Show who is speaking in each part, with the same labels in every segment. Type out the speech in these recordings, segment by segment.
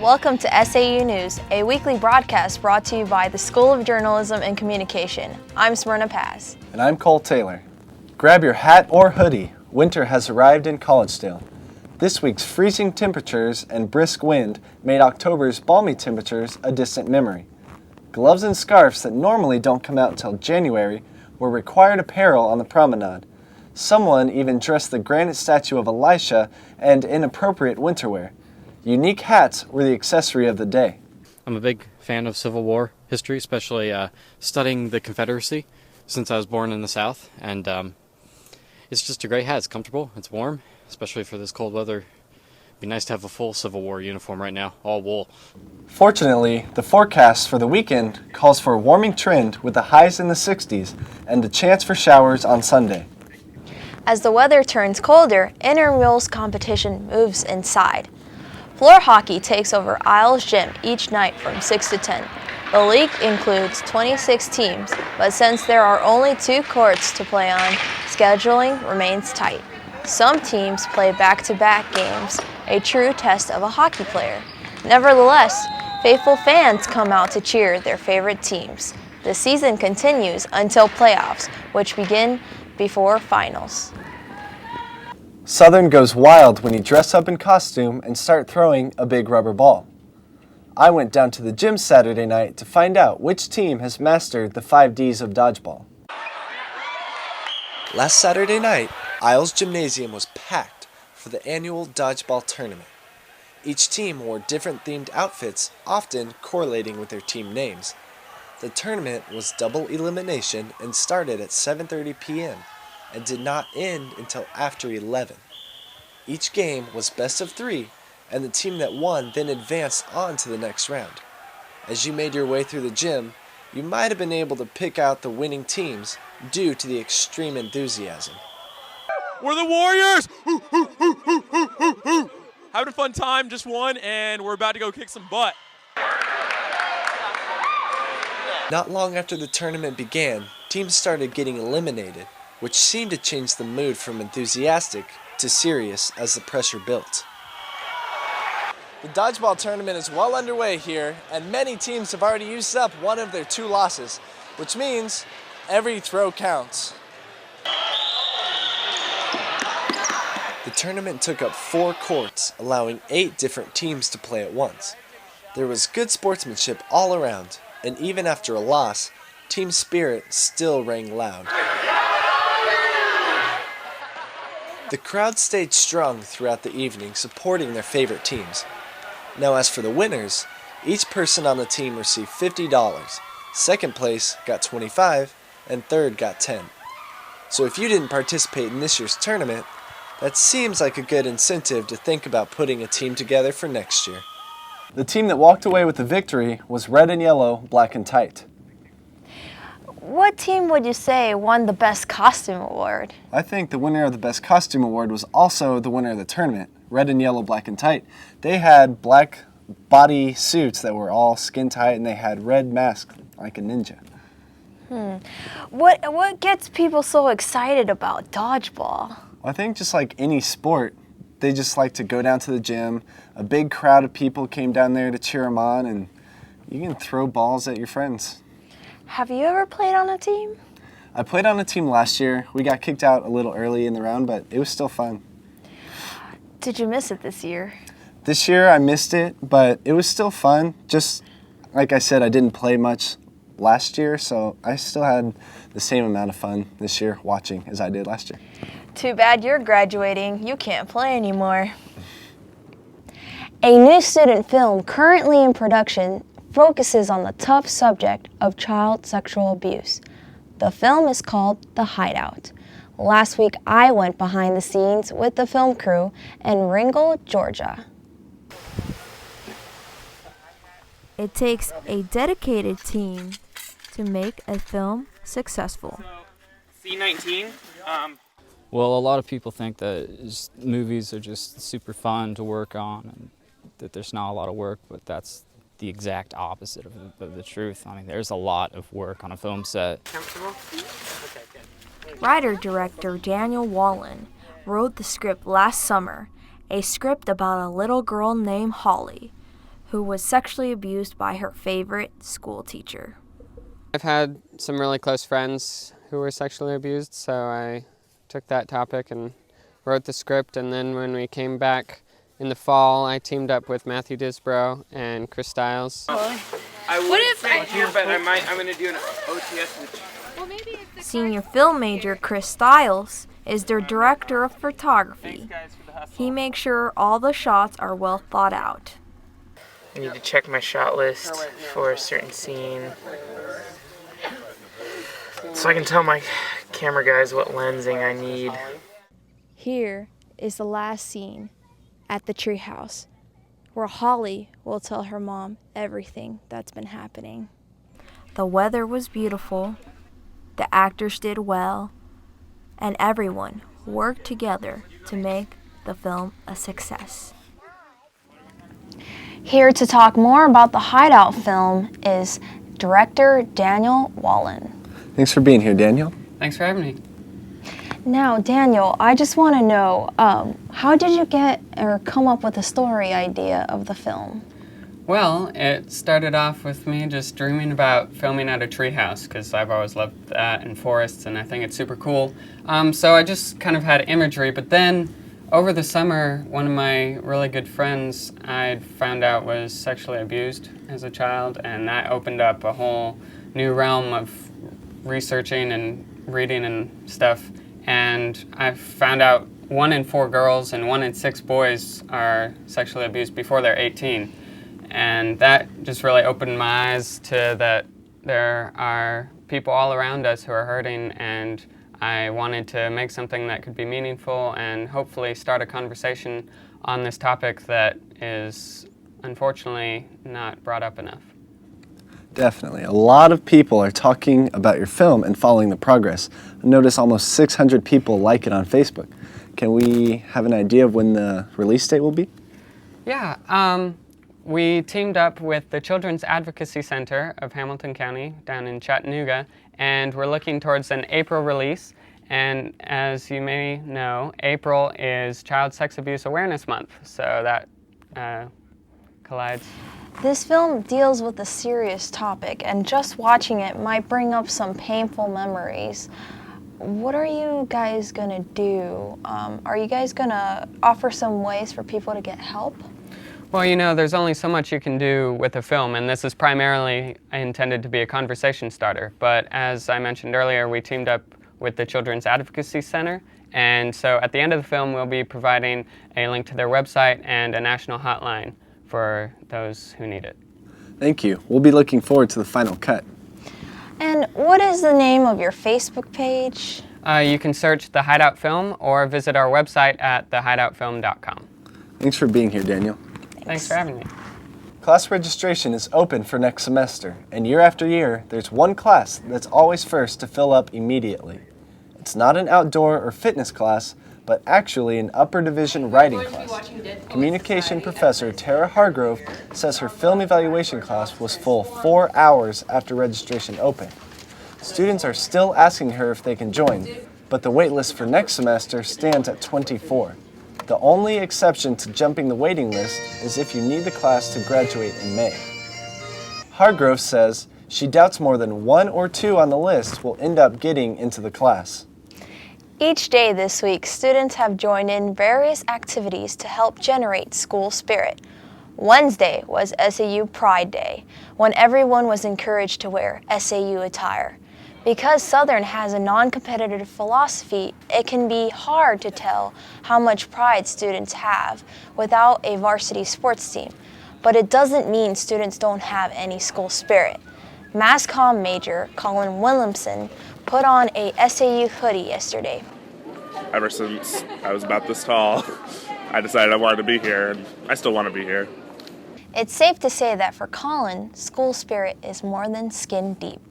Speaker 1: Welcome to SAU News, a weekly broadcast brought to you by the School of Journalism and Communication. I'm Smirna Paz.
Speaker 2: And I'm Cole Taylor. Grab your hat or hoodie. Winter has arrived in Collegedale. This week's freezing temperatures and brisk wind made October's balmy temperatures a distant memory. Gloves and scarves that normally don't come out until January were required apparel on the promenade. Someone even dressed the granite statue of Elisha in inappropriate winter wear. Unique hats were the accessory of the day.
Speaker 3: I'm a big fan of Civil War history, especially studying the Confederacy since I was born in the South. And it's just a great hat. It's comfortable, it's warm, especially for this cold weather. It'd be nice to have a full Civil War uniform right now, all wool.
Speaker 2: Fortunately, the forecast for the weekend calls for a warming trend with the highs in the 60s and the chance for showers on Sunday.
Speaker 1: As the weather turns colder, intramurals competition moves inside. Floor hockey takes over Isles Gym each night from 6 to 10. The league includes 26 teams, but since there are only 2 courts to play on, scheduling remains tight. Some teams play back-to-back games, a true test of a hockey player. Nevertheless, faithful fans come out to cheer their favorite teams. The season continues until playoffs, which begin before finals.
Speaker 2: Southern goes wild when you dress up in costume and start throwing a big rubber ball. I went down to the gym Saturday night to find out which team has mastered the 5 Ds of dodgeball. Last Saturday night, Isles Gymnasium was packed for the annual dodgeball tournament. Each team wore different themed outfits, often correlating with their team names. The tournament was double elimination and started at 7:30 p.m. and did not end until after 11. Each game was best of 3, and the team that won then advanced on to the next round. As you made your way through the gym, you might have been able to pick out the winning teams due to the extreme enthusiasm.
Speaker 4: We're the Warriors! Having a fun time, just won, and we're about to go kick some butt.
Speaker 2: Not long after the tournament began, teams started getting eliminated, which seemed to change the mood from enthusiastic to serious as the pressure built. The dodgeball tournament is well underway here, and many teams have already used up one of their 2 losses, which means every throw counts. The tournament took up 4 courts, allowing 8 different teams to play at once. There was good sportsmanship all around, and even after a loss, team spirit still rang loud. The crowd stayed strong throughout the evening, supporting their favorite teams. Now as for the winners, each person on the team received $50. Second place got $25, and third got $10. So if you didn't participate in this year's tournament, that seems like a good incentive to think about putting a team together for next year. The team that walked away with the victory was red and yellow, black and tight.
Speaker 1: What team would you say won the Best Costume Award?
Speaker 2: I think the winner of the Best Costume Award was also the winner of the tournament, red and yellow, black and tight. They had black body suits that were all skin tight, and they had red masks like a ninja.
Speaker 1: What gets people so excited about dodgeball?
Speaker 2: I think just like any sport, they just like to go down to the gym. A big crowd of people came down there to cheer them on, and you can throw balls at your friends.
Speaker 1: Have you ever played on a team?
Speaker 2: I played on a team last year. We got kicked out a little early in the round, but it was still fun.
Speaker 1: Did you miss it this year?
Speaker 2: This year I missed it, but it was still fun. Just like I said, I didn't play much last year, so I still had the same amount of fun this year watching as I did last year.
Speaker 1: Too bad you're graduating. You can't play anymore. A new student film currently in production focuses on the tough subject of child sexual abuse. The film is called The Hideout. Last week, I went behind the scenes with the film crew in Ringgold, Georgia.
Speaker 5: It takes a dedicated team to make a film successful.
Speaker 6: C19.
Speaker 3: Well, a lot of people think that movies are just super fun to work on and that there's not a lot of work, but that's the exact opposite of the truth. I mean, there's a lot of work on a film set.
Speaker 6: Comfortable? Okay, good.
Speaker 5: Writer-director Daniel Wallen wrote the script last summer, a script about a little girl named Holly who was sexually abused by her favorite school teacher.
Speaker 7: I've had some really close friends who were sexually abused, so I took that topic and wrote the script, and then when we came back in the fall, I teamed up with Matthew Disbrow and Chris Stiles.
Speaker 6: I would thank you, but I'm going to do an OTS with you.
Speaker 5: Senior film major Chris Stiles is their director of photography. He makes sure all the shots are well thought out.
Speaker 6: I need to check my shot list for a certain scene, so I can tell my camera guys what lensing I need.
Speaker 1: Here is the last scene at the treehouse, where Holly will tell her mom everything that's been happening.
Speaker 5: The weather was beautiful, the actors did well, and everyone worked together to make the film a success.
Speaker 1: Here to talk more about the Hideout film is director Daniel Wallen.
Speaker 2: Thanks for being here, Daniel.
Speaker 7: Thanks for having me.
Speaker 1: Now, Daniel, I just want to know, how did you get or come up with the story idea of the film?
Speaker 7: Well, it started off with me just dreaming about filming at a treehouse, because I've always loved that and forests, and I think it's super cool. So I just kind of had imagery, but then over the summer, one of my really good friends I found out was sexually abused as a child, and that opened up a whole new realm of researching and reading and stuff. And I found out 1 in 4 girls and 1 in 6 boys are sexually abused before they're 18. And that just really opened my eyes to that there are people all around us who are hurting, and I wanted to make something that could be meaningful and hopefully start a conversation on this topic that is unfortunately not brought up enough.
Speaker 2: Definitely. A lot of people are talking about your film and following the progress. I notice almost 600 people like it on Facebook. Can we have an idea of when the release date will be?
Speaker 7: Yeah, we teamed up with the Children's Advocacy Center of Hamilton County down in Chattanooga, and we're looking towards an April release. And as you may know, April is Child Sex Abuse Awareness Month, so that collides.
Speaker 1: This film deals with a serious topic, and just watching it might bring up some painful memories. What are you guys gonna do? Are you guys gonna offer some ways for people to get help?
Speaker 7: Well, you know, there's only so much you can do with a film, and this is primarily intended to be a conversation starter. But as I mentioned earlier, we teamed up with the Children's Advocacy Center, and so at the end of the film, we'll be providing a link to their website and a national hotline for those who need it.
Speaker 2: Thank you. We'll be looking forward to the final cut.
Speaker 1: And what is the name of your Facebook page?
Speaker 7: You can search The Hideout Film or visit our website at thehideoutfilm.com.
Speaker 2: Thanks for being here, Daniel.
Speaker 7: Thanks for having me.
Speaker 2: Class registration is open for next semester, and year after year, there's one class that's always first to fill up immediately. It's not an outdoor or fitness class, but actually an upper division writing class. Communication professor Tara Hargrove says her film evaluation class was full 4 hours after registration opened. Students are still asking her if they can join, but the wait list for next semester stands at 24. The only exception to jumping the waiting list is if you need the class to graduate in May. Hargrove says she doubts more than 1 or 2 on the list will end up getting into the class.
Speaker 1: Each day this week, students have joined in various activities to help generate school spirit. Wednesday was SAU Pride Day, when everyone was encouraged to wear SAU attire. Because Southern has a non-competitive philosophy, it can be hard to tell how much pride students have without a varsity sports team. But it doesn't mean students don't have any school spirit. Mass Comm major Colin Williamson put on a SAU hoodie yesterday.
Speaker 8: Ever since I was about this tall, I decided I wanted to be here, and I still want to be here.
Speaker 1: It's safe to say that for Colin, school spirit is more than skin deep.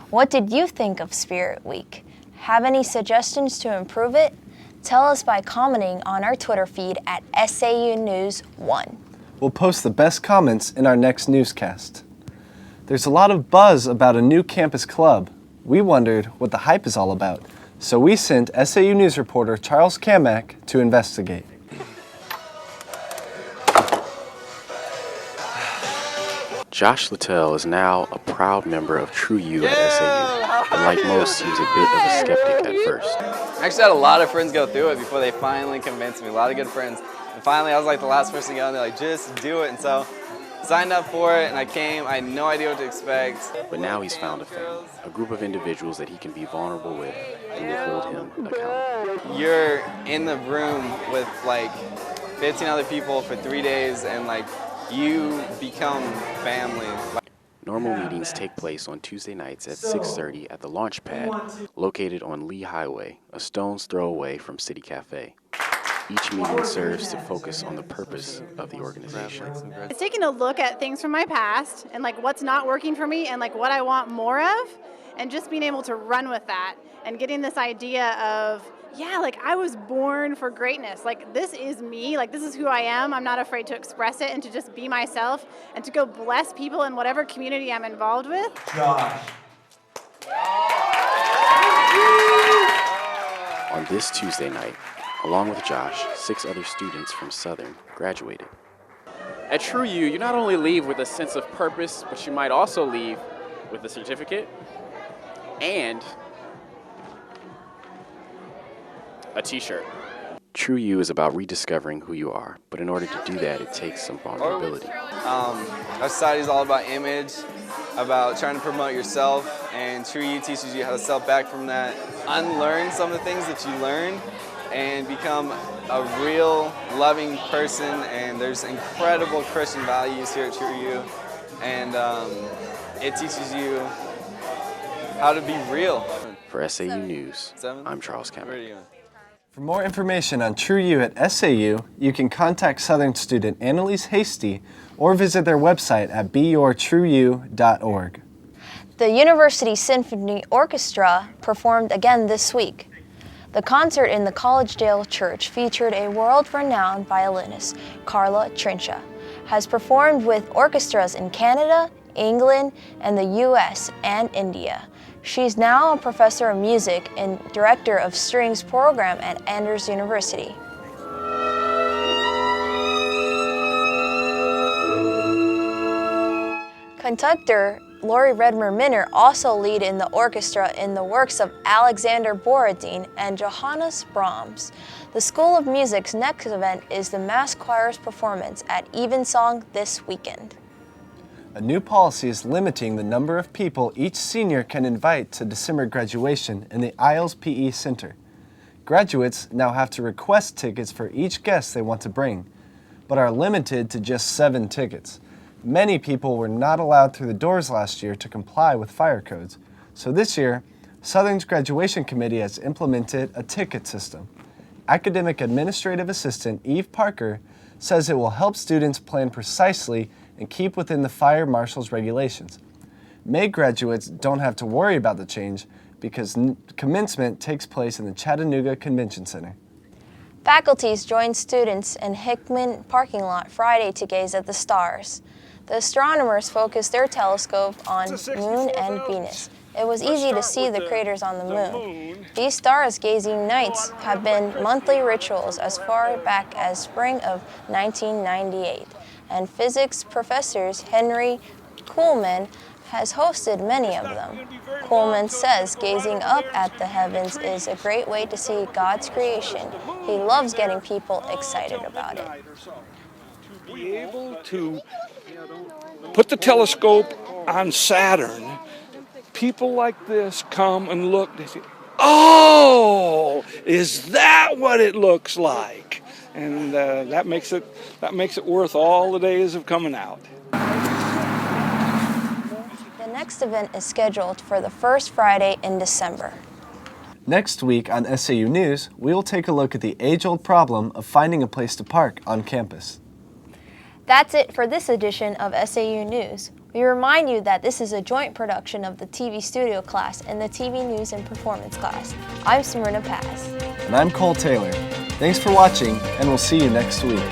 Speaker 1: What did you think of Spirit Week? Have any suggestions to improve it? Tell us by commenting on our Twitter feed at SAU News 1.
Speaker 2: We'll post the best comments in our next newscast. There's a lot of buzz about a new campus club. We wondered what the hype is all about, so we sent SAU News reporter Charles Kamak to investigate.
Speaker 9: Josh Littell is now a proud member of TruYou at SAU, and like most, he was a bit of a skeptic at first.
Speaker 10: I actually had a lot of friends go through it before they finally convinced me, a lot of good friends. And finally, I was like the last person to go, and they're like, just do it. And so, signed up for it, and I came. I had no idea what to expect.
Speaker 9: But now he's found a family, a group of individuals that he can be vulnerable with and will hold him accountable.
Speaker 10: You're in the room with like 15 other people for 3 days, and like you become family.
Speaker 9: Normal meetings take place on Tuesday nights at 6:30 at the Launch Pad, located on Lee Highway, a stone's throw away from City Cafe. Each meeting serves to focus on the purpose of the organization.
Speaker 11: It's taking a look at things from my past and like what's not working for me and like what I want more of, and just being able to run with that and getting this idea of, yeah, like I was born for greatness. Like this is me, like this is who I am. I'm not afraid to express it and to just be myself and to go bless people in whatever community I'm involved with.
Speaker 12: Josh.
Speaker 9: On this Tuesday night, along with Josh, 6 other students from Southern graduated.
Speaker 13: At TruYou, you not only leave with a sense of purpose, but you might also leave with a certificate and a t-shirt.
Speaker 9: TruYou is about rediscovering who you are, but in order to do that, it takes some vulnerability.
Speaker 10: Our society is all about image, about trying to promote yourself, and TruYou teaches you how to step back from that, unlearn some of the things that you learned, and become a real loving person. And there's incredible Christian values here at TruYou, and it teaches you how to be real.
Speaker 9: For SAU News, I'm Charles Cameron.
Speaker 2: For more information on TruYou at SAU, you can contact Southern student Annalise Hasty or visit their website at beyourtruyou.org.
Speaker 1: The University Symphony Orchestra performed again this week. The concert in the Collegedale Church featured a world-renowned violinist, Carla Trincha, has performed with orchestras in Canada, England, and the US and India. She's now a professor of music and director of strings program at Andrews University. Conductor Lori Redmer-Minner also lead in the orchestra in the works of Alexander Borodin and Johannes Brahms. The School of Music's next event is the Mass Choir's performance at Evensong this weekend.
Speaker 2: A new policy is limiting the number of people each senior can invite to December graduation in the Isles PE Center. Graduates now have to request tickets for each guest they want to bring, but are limited to just 7 tickets. Many people were not allowed through the doors last year to comply with fire codes, so this year, Southern's graduation committee has implemented a ticket system. Academic Administrative Assistant Eve Parker says it will help students plan precisely and keep within the fire marshal's regulations. May graduates don't have to worry about the change because commencement takes place in the Chattanooga Convention Center.
Speaker 1: Faculties joined students in Hickman parking lot Friday to gaze at the stars. The astronomers focused their telescope on Moon and Venus. It was easy to see the craters on the moon. These stars-gazing nights have been monthly rituals as far back as spring of 1998. And physics professors Henry Kuhlman has hosted many of them. Kuhlman says gazing up at the heavens is a great way to see God's creation. He loves getting people excited about it.
Speaker 12: To be able to put the telescope on Saturn, people like this come and look, they say, oh, is that what it looks like? And that makes it worth all the days of coming out.
Speaker 1: The next event is scheduled for the first Friday in December.
Speaker 2: Next week on SAU News, we will take a look at the age-old problem of finding a place to park on campus.
Speaker 1: That's it for this edition of SAU News. We remind you that this is a joint production of the TV Studio class and the TV News and Performance class. I'm Smirna Paz.
Speaker 2: And I'm Cole Taylor. Thanks for watching, and we'll see you next week.